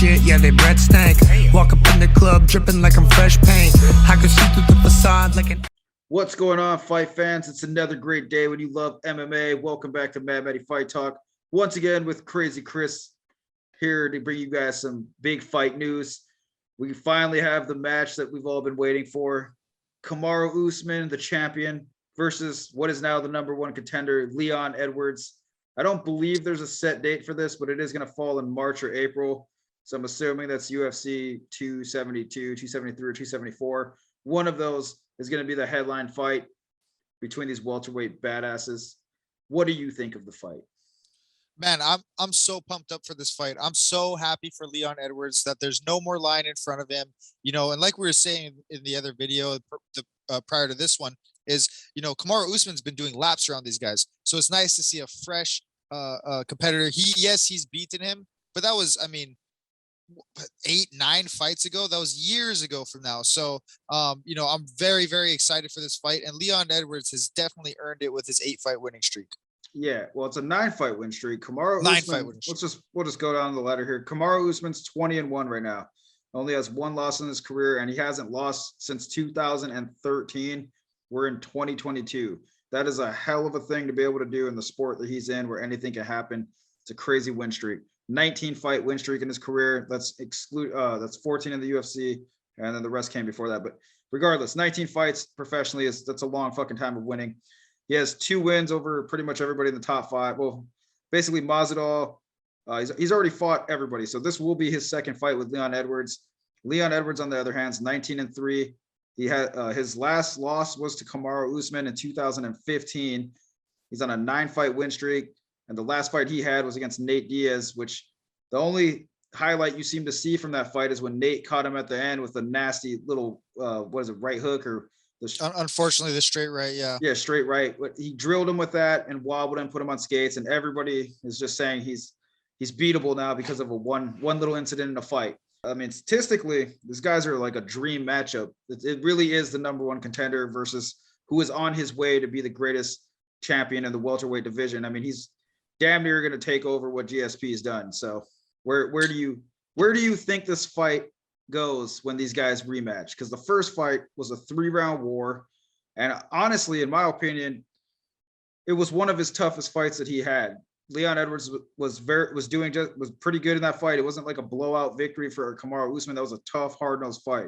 shit, yeah, they breath stank. Walk up in the club, dripping like I'm fresh paint. I can see through the facade like an... What's going on, fight fans? It's another great day when you love MMA. Welcome back to Mad Matty Fight Talk. Once again with Crazy Chris here to bring you guys some big fight news. We finally have the match that we've all been waiting for. Kamaru Usman, the champion, versus what is now the #1 contender, Leon Edwards. I don't believe there's a set date for this, but it is going to fall in March or April. So I'm assuming that's UFC 272, 273, or 274. One of those is going to be the headline fight between these welterweight badasses. What do you think of the fight? Man, I'm so pumped up for this fight. I'm so happy for Leon Edwards that there's no more line in front of him. And like we were saying in the other video prior to this one, is Kamaru Usman's been doing laps around these guys, so it's nice to see a fresh competitor. He's beaten him, but that was 8-9 fights ago. That was years ago from now. So I'm very, very excited for this fight, and Leon Edwards has definitely earned it with his 8-fight winning streak. Yeah, well, it's a 9-fight win streak. Kamaru Usman, we'll just go down the ladder here. Kamaru Usman's 20-1 right now. Only has one loss in his career, and he hasn't lost since 2013. We're in 2022. That is a hell of a thing to be able to do in the sport that he's in, where anything can happen. It's a crazy win streak. 19-fight win streak in his career. That's 14 in the UFC, and then the rest came before that. But regardless, 19 fights professionally that's a long fucking time of winning. He has 2 wins over pretty much everybody in the top 5. Well, basically Masvidal. He's already fought everybody, so this will be his second fight with Leon Edwards. Leon Edwards, on the other hand, is 19-3. He had his last loss was to Kamaru Usman in 2015. He's on a 9-fight win streak, and the last fight he had was against Nate Diaz, which the only highlight you seem to see from that fight is when Nate caught him at the end with a nasty little right hook or unfortunately the straight right. Yeah, straight right. But he drilled him with that and wobbled him, put him on skates, and everybody is just saying he's beatable now because of a one little incident in a fight. I mean, statistically, these guys are like a dream matchup. It really is the #1 contender versus who is on his way to be the greatest champion in the welterweight division. I mean, he's damn near going to take over what GSP has done. So where do you think this fight goes when these guys rematch? Because the first fight was a 3-round war, and honestly, in my opinion, it was one of his toughest fights that he had. Leon Edwards was pretty good in that fight. It wasn't like a blowout victory for Kamaru Usman. That was a tough, hard-nosed fight.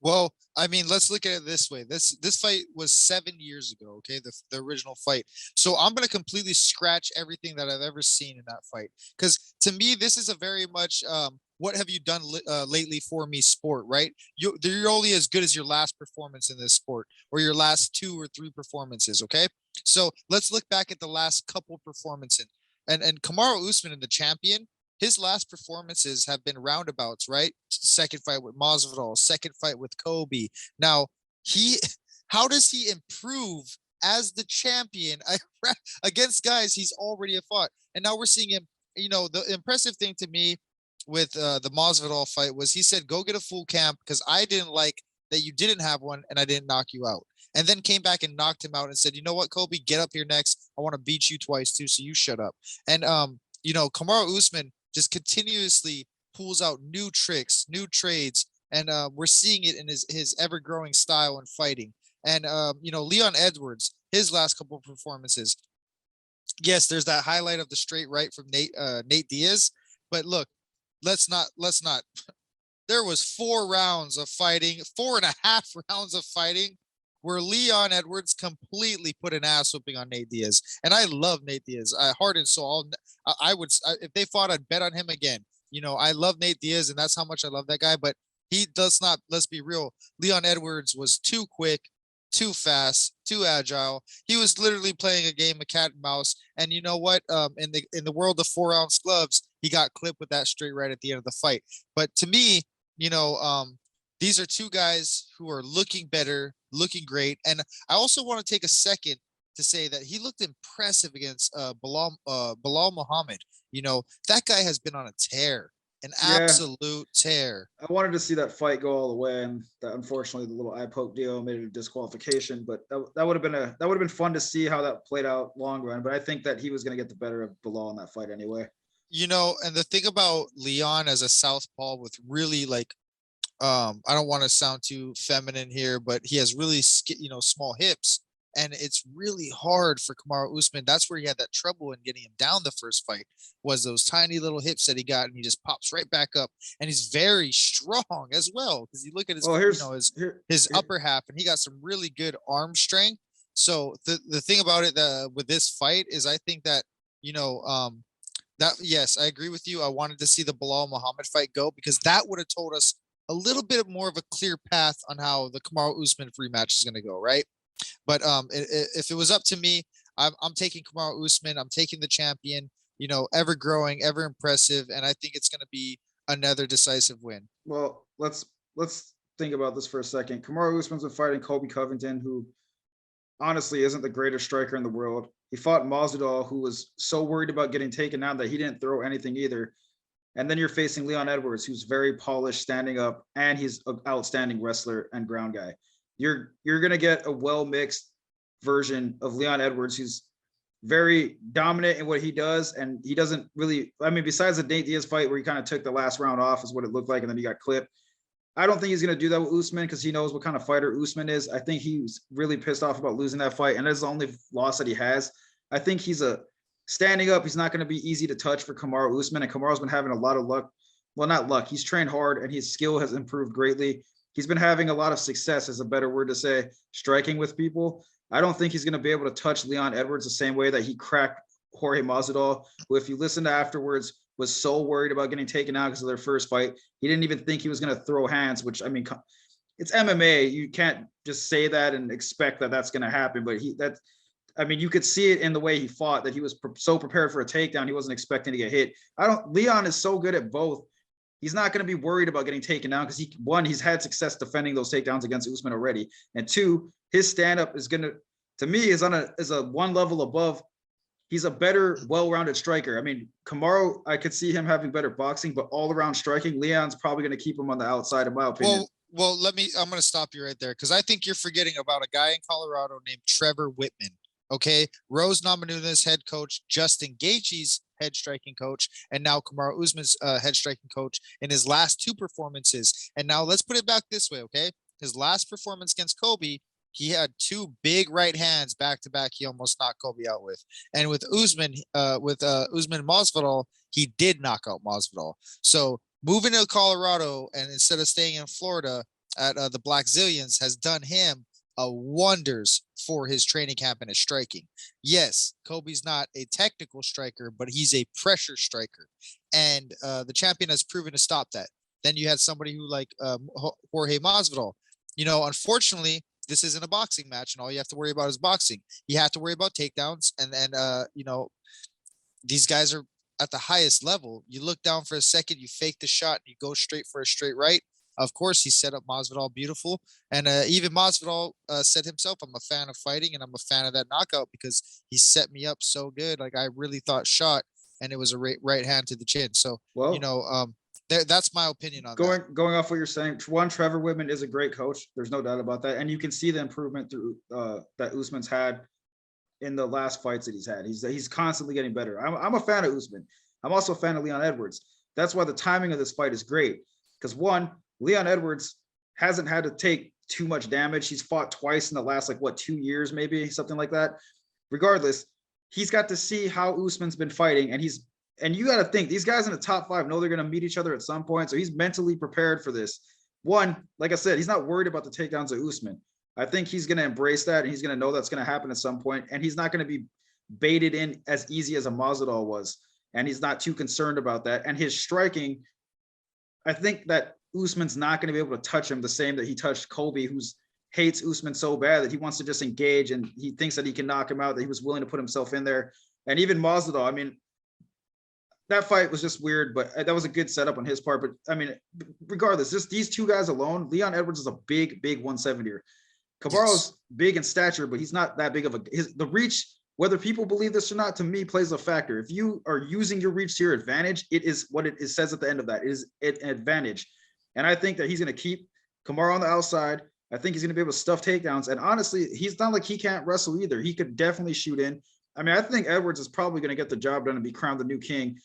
Well, I mean, let's look at it this way. This fight was 7 years ago, okay? The original fight. So I'm going to completely scratch everything that I've ever seen in that fight. Because to me, this is a very much what have you done lately for me sport, right? You're only as good as your last performance in this sport, or your last 2 or 3 performances, okay? So let's look back at the last couple performances. And Kamaru Usman, the champion, his last performances have been roundabouts, right? Second fight with Masvidal, second fight with Kobe. Now, how does he improve as the champion against guys he's already fought? And now we're seeing him, the impressive thing to me with the Masvidal fight was he said, go get a full camp because I didn't like that you didn't have one and I didn't knock you out. And then came back and knocked him out and said, you know what, Kobe, get up here next. I want to beat you twice too, so you shut up. And, Kamaru Usman just continuously pulls out new tricks, new trades, and we're seeing it in his ever-growing style and fighting. And, Leon Edwards, his last couple of performances, yes, there's that highlight of the straight right from Nate Diaz, but look, let's not. There was 4 rounds of fighting, 4.5 rounds of fighting, where Leon Edwards completely put an ass whooping on Nate Diaz. And I love Nate Diaz. Heart and soul. I would, if they fought, I'd bet on him again. I love Nate Diaz, and that's how much I love that guy. But he does not, let's be real, Leon Edwards was too quick, too fast, too agile. He was literally playing a game of cat and mouse. And you know what? In the world of 4-ounce gloves, he got clipped with that straight right at the end of the fight. But to me, these are 2 guys who are looking better, looking great. And I also want to take a second to say that he looked impressive against Bilal Muhammad. That guy has been on a tear, an absolute tear. I wanted to see that fight go all the way, and unfortunately the little eye poke deal made it a disqualification. But that would have been fun to see how that played out long run. But I think that he was going to get the better of Bilal in that fight anyway. You know, and the thing about Leon as a southpaw with really like, I don't want to sound too feminine here, but he has really, small hips, and it's really hard for Kamaru Usman. That's where he had that trouble in getting him down the first fight, was those tiny little hips that he got, and he just pops right back up, and he's very strong as well. Because you look at his, Well, his upper half, and he got some really good arm strength. So the thing about it with this fight is, I think that you know, that yes, I agree with you. I wanted to see the Bilal Muhammad fight go, because that would have told us a little bit more of a clear path on how the Kamaru Usman rematch is going to go, right? But if it was up to me, I'm taking Kamaru Usman. I'm taking the champion. You know, ever growing, ever impressive, and I think it's going to be another decisive win. Well, let's think about this for a second. Kamaru Usman's been fighting Colby Covington, who honestly isn't the greatest striker in the world. He fought Masvidal, who was so worried about getting taken down that he didn't throw anything either. And then you're facing Leon Edwards, who's very polished standing up, and he's an outstanding wrestler and ground guy. You're going to get a well-mixed version of Leon Edwards, who's very dominant in what he does. And he doesn't really, I mean, besides the Nate Diaz fight where he kind of took the last round off is what it looked like, and then he got clipped. I don't think he's going to do that with Usman, because he knows what kind of fighter Usman is. I think he's really pissed off about losing that fight, and that's the only loss that he has. I think he's standing up. He's not going to be easy to touch for Kamaru Usman, and Kamaru's been having a lot of luck. Well, not luck. He's trained hard, and his skill has improved greatly. He's been having a lot of success, is a better word to say, striking with people. I don't think he's going to be able to touch Leon Edwards the same way that he cracked Jorge Masvidal, who, if you listen to afterwards, was so worried about getting taken out because of their first fight. He didn't even think he was going to throw hands, which, I mean, it's MMA. You can't just say that and expect that that's going to happen. But I mean, you could see it in the way he fought, that he was so prepared for a takedown. He wasn't expecting to get hit. Leon is so good at both. He's not going to be worried about getting taken down, because he's had success defending those takedowns against Usman already. And two, his stand-up is going to me, is a one level above. He's a better, well-rounded striker. I mean, Kamaru, I could see him having better boxing, but all-around striking, Leon's probably going to keep him on the outside, in my opinion. Well, I'm going to stop you right there, because I think you're forgetting about a guy in Colorado named Trevor Whitman. Okay, Rose Namajuna's head coach, Justin Gaethje's head striking coach, and now Kamaru Usman's head striking coach in his last two performances. And now let's put it back this way, okay? His last performance against Kobe, he had two big right hands back to back. He almost knocked Kobe out with. And with Usman, Usman Masvidal, he did knock out Masvidal. So moving to Colorado, and instead of staying in Florida at the Black Zillions, has done him wonders for his training camp and his striking. Yes, Kobe's not a technical striker, but he's a pressure striker, and the champion has proven to stop that. Then you had somebody who, like Jorge Masvidal. You know, unfortunately, this isn't a boxing match, and all you have to worry about is boxing. You have to worry about takedowns, and you know, these guys are at the highest level. You look down for a second, you fake the shot, and you go straight for a straight right. Of course, he set up Masvidal beautiful, and even Masvidal said himself, "I'm a fan of fighting, and I'm a fan of that knockout because he set me up so good. Like, I really thought shot, and it was a right hand to the chin." So, well, you know, that's my opinion on that. Going off what you're saying, one, Trevor Whitman is a great coach. There's no doubt about that, and you can see the improvement through that Usman's had in the last fights that he's had. He's constantly getting better. I'm a fan of Usman. I'm also a fan of Leon Edwards. That's why the timing of this fight is great, because one, Leon Edwards hasn't had to take too much damage. He's fought twice in the last, 2 years, maybe something like that. Regardless, he's got to see how Usman's been fighting, and you got to think these guys in the top 5 know they're going to meet each other at some point. So he's mentally prepared for this. One, like I said, he's not worried about the takedowns of Usman. I think he's going to embrace that, and he's going to know that's going to happen at some point, and he's not going to be baited in as easy as a Masvidal was, and he's not too concerned about that. And his striking, I think that Usman's not going to be able to touch him the same that he touched Colby, who hates Usman so bad that he wants to just engage, and he thinks that he can knock him out, that he was willing to put himself in there. And even Masvidal, I mean, that fight was just weird, but that was a good setup on his part. But I mean, regardless, just these two guys alone, Leon Edwards is a big 170er. Kamaru's big in stature, but he's not that big of the reach, whether people believe this or not, to me plays a factor. If you are using your reach to your advantage, it is what it says at the end of that. It is an advantage. And I think that he's going to keep Kamaru on the outside. I think he's going to be able to stuff takedowns. And honestly, he's not like he can't wrestle either. He could definitely shoot in. I mean, I think Edwards is probably going to get the job done and be crowned the new king.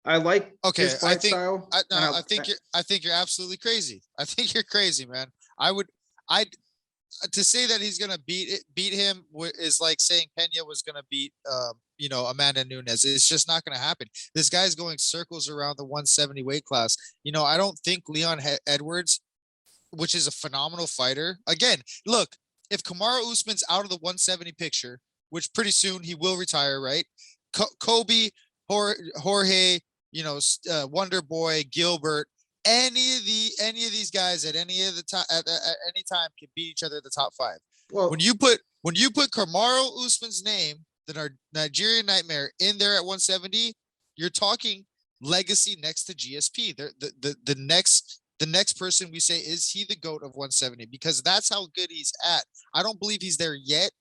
I like Okay, his fight style. I think you're absolutely crazy. I think you're crazy, man. I to say that he's gonna beat him is like saying Pena was gonna beat Amanda Nunes. It's just not gonna happen. This guy's going circles around the 170 weight class. I don't think Leon Edwards, which is a phenomenal fighter. Again, look, if Kamaru Usman's out of the 170 picture, which pretty soon he will retire, right? Kobe, Jorge, Wonder Boy, Gilbert, any of these guys at any of the time at any time can beat each other at the top 5. Well, when you put Kamaru Usman's name, the Nigerian Nightmare, in there at 170, you're talking legacy next to GSP. The next person we say, is he the GOAT of 170? Because that's how good he's at. I don't believe he's there yet.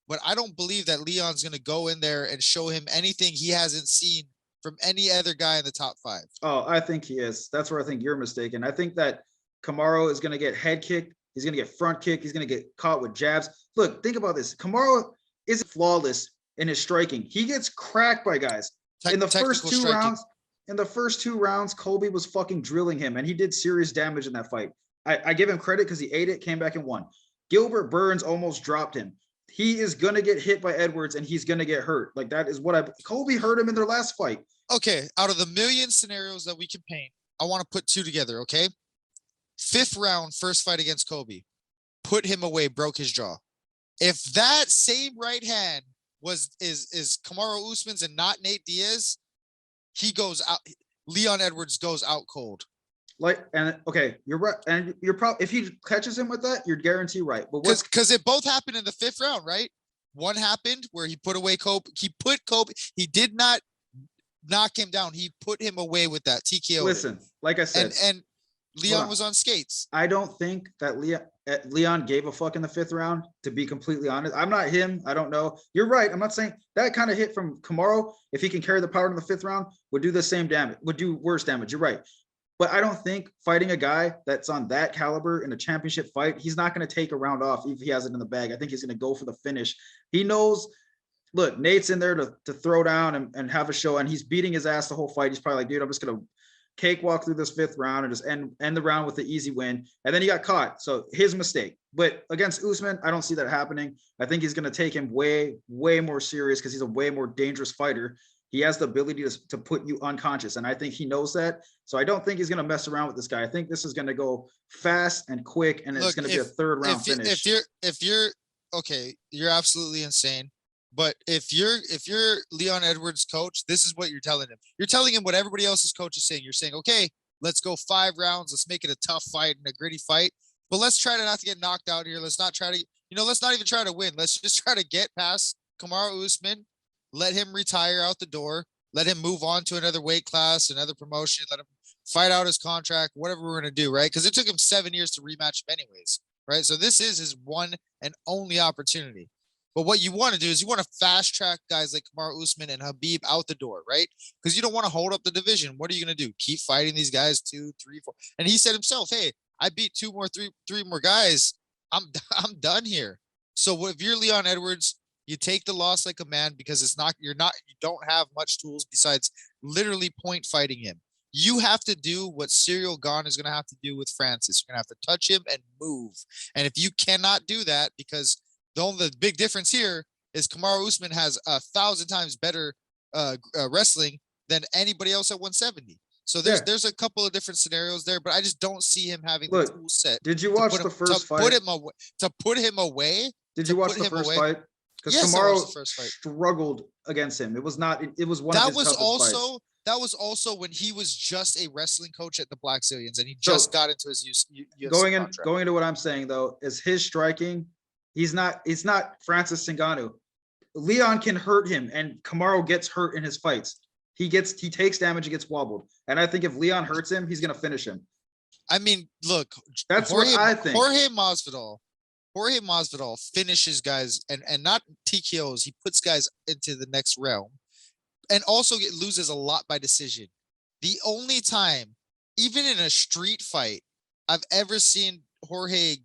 But I don't believe that Leon's going to go in there and show him anything he hasn't seen from any other guy in the top 5. Oh, I think he is. That's where I think you're mistaken. I think that Kamaru is going to get head kicked. He's going to get front kicked. He's going to get caught with jabs. Look, think about this. Kamaru is flawless in his striking. He gets cracked by guys. In the first 2 rounds, Colby was fucking drilling him, and he did serious damage in that fight. I give him credit because he ate it, came back and won. Gilbert Burns almost dropped him. He is going to get hit by Edwards, and he's going to get hurt. Like, that is what Colby hurt him in their last fight. Okay, out of the million scenarios that we can paint, I want to put 2 together, okay? 5th round, first fight against Kobe. Put him away, broke his jaw. If that same right hand is Kamaru Usman's and not Nate Diaz, he goes out. Leon Edwards goes out cold. Okay, you're right, and you're probably, if he catches him with that, you're guaranteed right. But because it both happened in the 5th round, right? One happened where he put away Kobe. He did not knock him down. He put him away with that TKO. Listen, like I said, and Leon was on skates. I don't think that Leon gave a fuck in the 5th round, to be completely honest. I'm not him. I don't know. You're right. I'm not saying that kind of hit from Kamaru, if he can carry the power in the 5th round, would do the same damage, would do worse damage. You're right. But I don't think fighting a guy that's on that caliber in a championship fight, he's not going to take a round off if he has it in the bag. I think he's going to go for the finish. He knows, look, Nate's in there to throw down and have a show, and he's beating his ass the whole fight. He's probably like, dude, I'm just going to cakewalk through this 5th round and just end the round with the easy win. And then he got caught. So his mistake. But against Usman, I don't see that happening. I think he's going to take him way, way more serious because he's a way more dangerous fighter. He has the ability to put you unconscious, and I think he knows that. So I don't think he's going to mess around with this guy. I think this is going to go fast and quick, and it's going to be a 3rd round finish. If you're okay, you're absolutely insane. But if you're Leon Edwards' coach, this is what you're telling him. You're telling him what everybody else's coach is saying. You're saying, okay, let's go 5 rounds. Let's make it a tough fight and a gritty fight. But let's try to not to get knocked out here. Let's not try to, let's not even try to win. Let's just try to get past Kamaru Usman. Let him retire out the door. Let him move on to another weight class, another promotion. Let him fight out his contract, whatever we're going to do, right? Because it took him 7 years to rematch him anyways, right? So this is his one and only opportunity. But what you want to do is you want to fast track guys like Kamaru Usman and Khabib out the door, right? Because you don't want to hold up the division. What are you going to do? Keep fighting these guys 2, 3, 4. And he said himself, hey, I beat 3 more guys. I'm done here. So if you're Leon Edwards, you take the loss like a man, because you don't have much tools besides literally point fighting him. You have to do what Cyril Gane is going to have to do with Francis. You're going to have to touch him and move. And if you cannot do that, because the big difference here is Kamaru Usman has 1,000 times better wrestling than anybody else at 170. So there's a couple of different scenarios there, but I just don't see him having the tool set. Did you watch the first fight? To put him away. Did you watch the first fight? Because Kamaru struggled against him. It was not. It was one of his toughest fights. That was also when he was just a wrestling coach at the Black Zillions, and he just got into his UFC going into what I'm saying though is his striking. He's not Francis Ngannou. Leon can hurt him, and Kamaru gets hurt in his fights. He takes damage and gets wobbled. And I think if Leon hurts him, he's gonna finish him. I mean, look, that's what I think. Jorge Masvidal finishes guys and not TKOs. He puts guys into the next realm, and also loses a lot by decision. The only time, even in a street fight, I've ever seen Jorge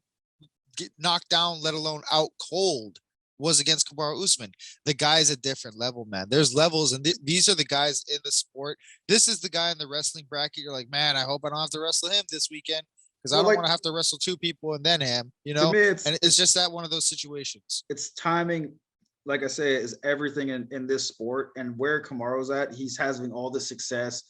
get knocked down, let alone out cold, was against Kamaru Usman. The guy's a different level, man. There's levels, and these are the guys in the sport. This is the guy in the wrestling bracket. You're like, man, I hope I don't have to wrestle him this weekend because I don't want to have to wrestle two people and then him, you know? To me, and it's just that one of those situations. It's timing. Like I say, is everything in this sport, and where Kamaru's at, he's having all the success.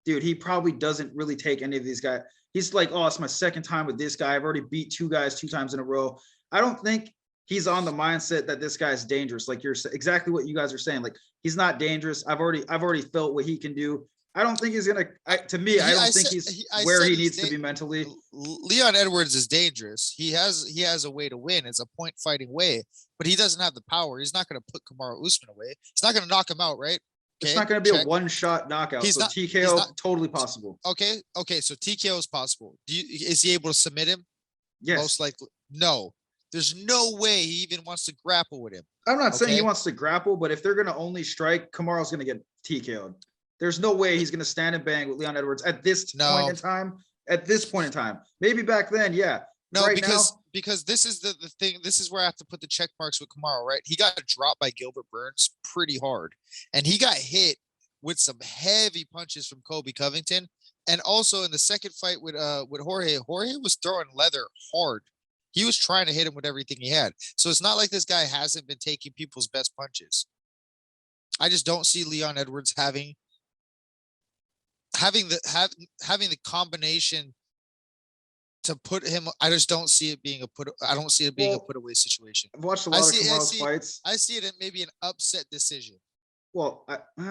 Dude, he probably doesn't really take any of these guys. He's like, oh, it's my second time with this guy. I've already beat two guys 2 times in a row. I don't think he's on the mindset that this guy's dangerous. Like you're exactly what you guys are saying. Like he's not dangerous. I've already felt what he can do. I don't think he's gonna. To me, I don't think he's where he needs to be mentally. Leon Edwards is dangerous. He has a way to win. It's a point fighting way, but he doesn't have the power. He's not going to put Kamaru Usman away. He's not going to knock him out, right? Okay, it's not going to be a one-shot knockout. So TKO totally possible. Okay. So TKO is possible. Is he able to submit him? Yes. Most likely, no. There's no way he even wants to grapple with him. I'm not saying he wants to grapple, but if they're going to only strike, Kamaru's going to get TKO'd. There's no way he's going to stand and bang with Leon Edwards at this point in time. At this point in time, maybe back then, yeah. No, right because this is the thing. This is where I have to put the check marks with Kamaru, right? He got dropped by Gilbert Burns pretty hard, and he got hit with some heavy punches from Kobe Covington, and also in the second fight with Jorge was throwing leather hard. He was trying to hit him with everything he had. So it's not like this guy hasn't been taking people's best punches. I just don't see Leon Edwards having the combination to put him. I just don't see it being a put. I don't see it being a put away situation. I've watched a lot of Kamaru's fights. I see it as maybe an upset decision. Well,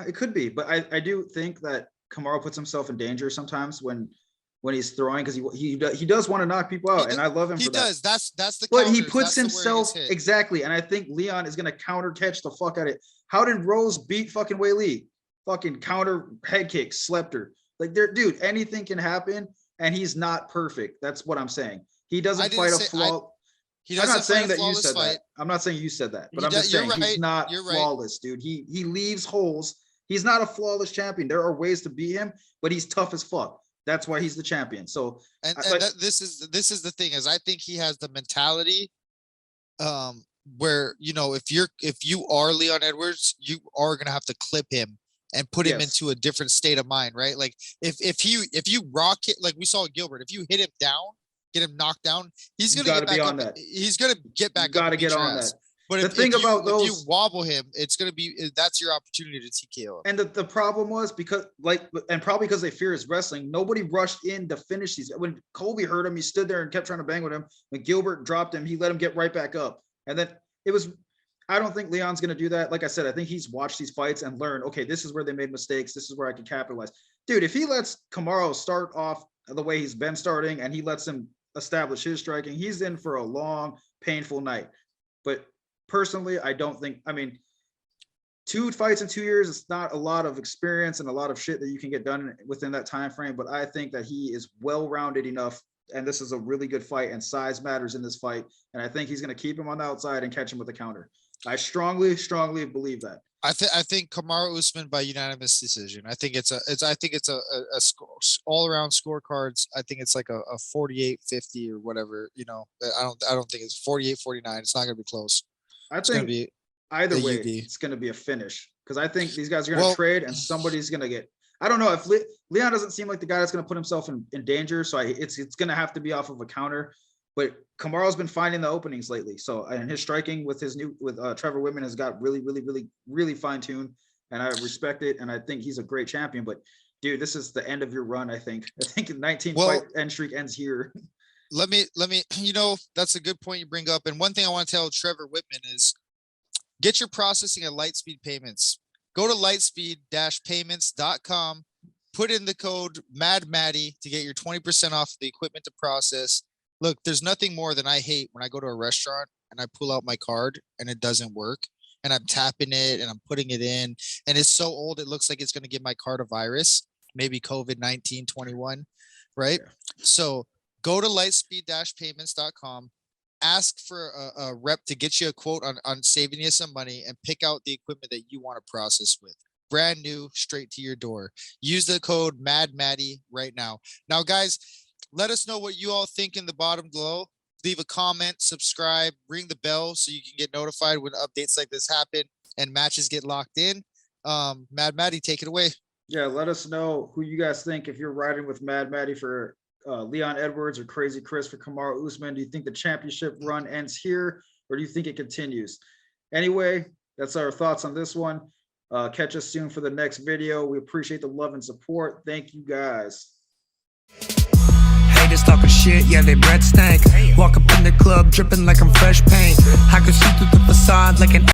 it could be, but I do think that Kamaru puts himself in danger sometimes when he's throwing, because he does want to knock people out, and I love him for that. He does. That's the. But he puts himself exactly, and I think Leon is going to counter catch the fuck out of it. How did Rose beat fucking Wei Li? Fucking counter head kick, slept her. Like, dude, anything can happen, and he's not perfect. That's what I'm saying. He doesn't fight a flaw. I'm not saying that you said that. I'm not saying you said that, but I'm just saying he's not flawless, dude. He leaves holes. He's not a flawless champion. There are ways to beat him, but he's tough as fuck. That's why he's the champion. So, this is the thing, is I think he has the mentality, where, you know, if you are Leon Edwards, you are gonna have to clip him and put him into a different state of mind, right? Like if you rock it, like we saw Gilbert, if you hit him down, get him knocked down, he's gonna get back up. He's gonna get back up. Got to get on that. But if you wobble him, it's gonna be, that's your opportunity to TKO. And the problem was because probably because they fear his wrestling, nobody rushed in to finish these. When Colby hurt him, he stood there and kept trying to bang with him. When Gilbert dropped him, he let him get right back up. And then it was. I don't think Leon's going to do that. Like I said, I think he's watched these fights and learned, okay, this is where they made mistakes. This is where I can capitalize. Dude, if he lets Kamaru start off the way he's been starting and he lets him establish his striking, he's in for a long, painful night. But personally, I don't think, 2 fights in 2 years, it's not a lot of experience and a lot of shit that you can get done within that time frame. But I think that he is well-rounded enough, and this is a really good fight, and size matters in this fight. And I think he's going to keep him on the outside and catch him with a counter. I strongly believe that. I think Kamaru Usman by unanimous decision. I think it's a score, all around scorecards. I think it's like a 48-50 or whatever. You know, I don't think it's 48-49. It's not going to be close. I think either way, it's going to be a finish, because I think these guys are going to trade, and somebody's going to get. I don't know if Leon doesn't seem like the guy that's going to put himself in danger, so it's going to have to be off of a counter. But Kamaru's been finding the openings lately. So, and his striking with Trevor Whitman has got really, really, really, really fine-tuned, and I respect it. And I think he's a great champion. But dude, this is the end of your run. I think 19 fight end streak ends here. Let me. You know, that's a good point you bring up. And one thing I want to tell Trevor Whitman is, get your processing at Lightspeed Payments. Go to lightspeed-payments.com. Put in the code Mad Matty to get your 20% off the equipment to process. Look, there's nothing more than I hate when I go to a restaurant and I pull out my card and it doesn't work, and I'm tapping it and I'm putting it in, and it's so old it looks like it's going to give my card a virus, maybe COVID-19 21, right? Yeah. So go to lightspeed-payments.com, ask for a rep to get you a quote on saving you some money, and pick out the equipment that you want to process with. Brand new, straight to your door. Use the code Mad Matty right now. Now, guys, let us know what you all think in the bottom below. leave a comment, subscribe, ring the bell so you can get notified when updates like this happen and matches get locked in. Mad Matty, take it away. Yeah, let us know who you guys think, if you're riding with Mad Matty for Leon Edwards or Crazy Chris for Kamaru Usman. Do you think the championship run ends here, or do you think it continues? Anyway, that's our thoughts on this one. Catch us soon for the next video. We appreciate the love and support. Thank you guys. Haters talking shit, yeah, they breath stank. Walk up in the club dripping like I'm fresh paint. I can see through the facade like an